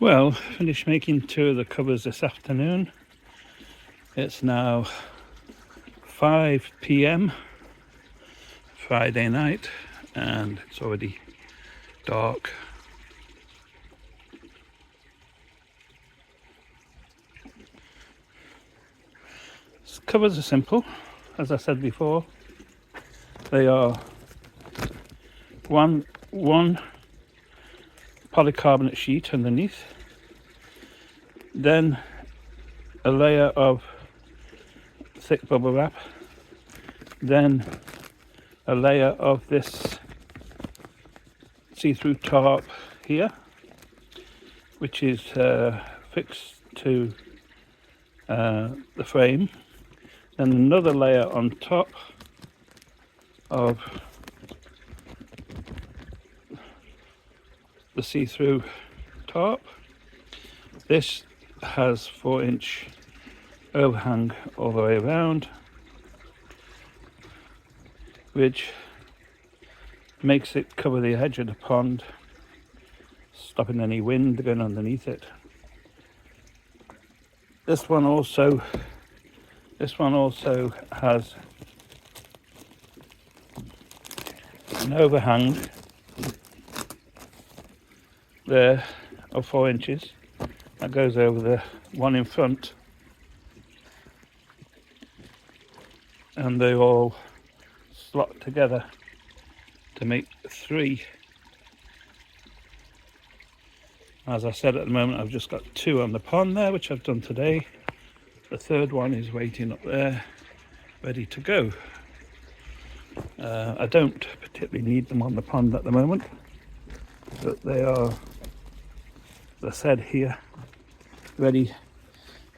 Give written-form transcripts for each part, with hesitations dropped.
Well, finished making 2 of the covers this afternoon. It's now 5 p.m. Friday night and it's already dark. Covers are simple, as I said before. They are one polycarbonate sheet underneath, then a layer of thick bubble wrap, then a layer of this see-through tarp here, which is fixed to the frame, then another layer on top of the see-through tarp. This has 4-inch overhang all the way around, which makes it cover the edge of the pond, stopping any wind going underneath it. This one also has an overhang there of 4 inches that goes over the one in front, and they all slot together to make 3. As I said, at the moment I've just got 2 on the pond there, which I've done today. The third one is waiting up there, ready to go. I don't particularly need them on the pond at the moment, but they are, as I said, here, ready.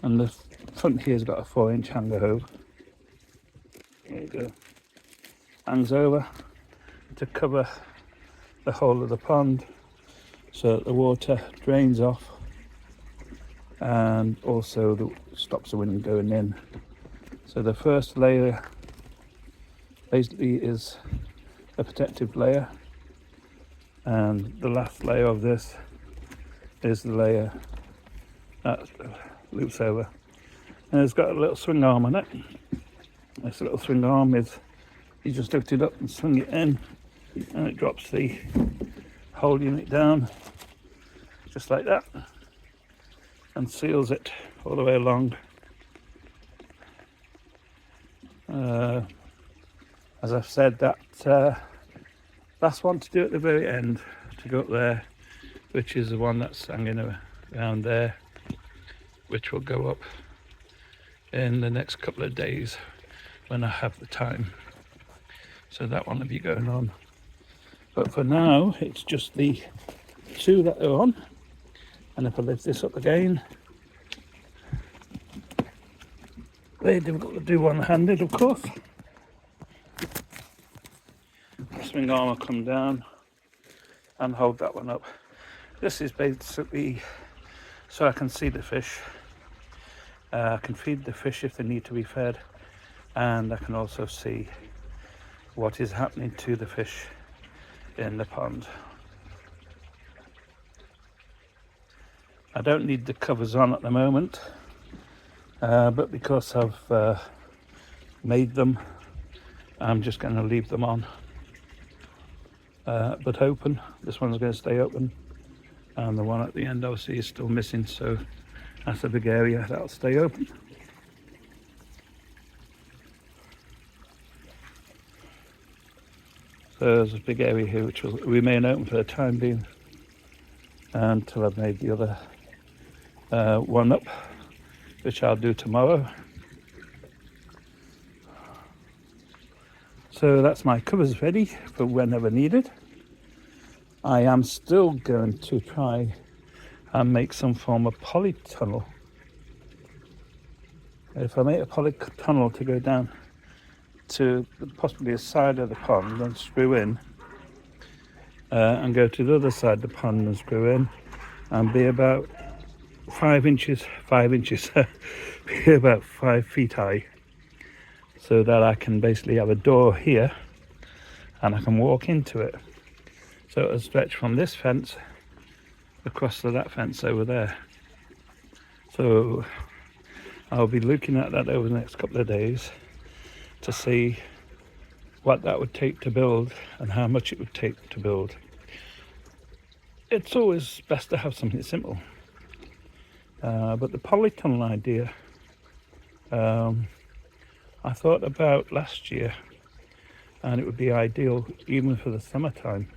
And the front here's got a 4-inch hanger over. There you go. Hangs over to cover the whole of the pond so that the water drains off and also stops the wind going in. So the first layer basically is a protective layer, and the last layer of this is the layer that loops over, and it's got a little swing arm on it. This little swing arm is, you just lift it up and swing it in and it drops the whole unit down just like that and seals it all the way along. As I've said, that last one to do at the very end, to go up there, which is the one that's hanging around there, which will go up in the next couple of days when I have the time. So that one will be going on. But for now, it's just the 2 that are on. And if I lift this up again, very difficult to do one-handed, of course. The swing arm will come down and hold that one up. This is basically so I can see the fish. I can feed the fish if they need to be fed, and I can also see what is happening to the fish in the pond. I don't need the covers on at the moment, but because I've made them, I'm just going to leave them on, but open. This one's going to stay open, and the one at the end obviously is still missing, so that's a big area that'll stay open. So there's a big area here which will remain open for the time being until I've made the other one up, which I'll do tomorrow. So that's my covers ready for whenever needed. I am still going to try and make some form of polytunnel. If I make a polytunnel to go down to possibly a side of the pond and screw in, and go to the other side of the pond and screw in, and be about 5 inches, be about 5 feet high, so that I can basically have a door here and I can walk into it. So it'll stretch from this fence across to that fence over there. So I'll be looking at that over the next couple of days to see what that would take to build and how much it would take to build. It's always best to have something simple, but the polytunnel idea I thought about last year, and it would be ideal even for the summertime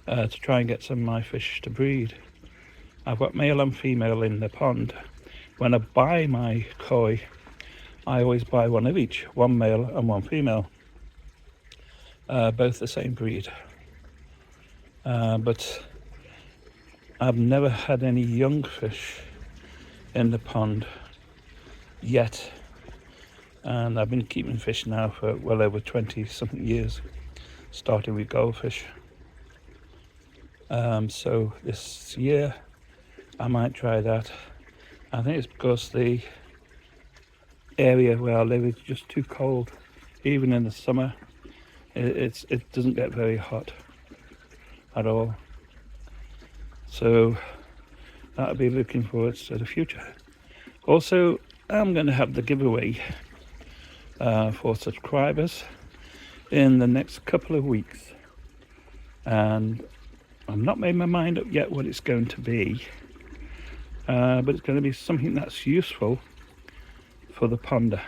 to try and get some of my fish to breed. I've got male and female in the pond. When I buy my koi, I always buy one of each, one male and one female, both the same breed. But I've never had any young fish in the pond yet, and I've been keeping fish now for well over 20 something years, starting with goldfish. So this year I might try that. I think it's because the area where I live is just too cold. Even in the summer it doesn't get very hot at all, so that'll be looking forward to the future. Also, I'm going to have the giveaway for subscribers in the next couple of weeks, and I've not made my mind up yet what it's going to be, but it's going to be something that's useful for the ponder.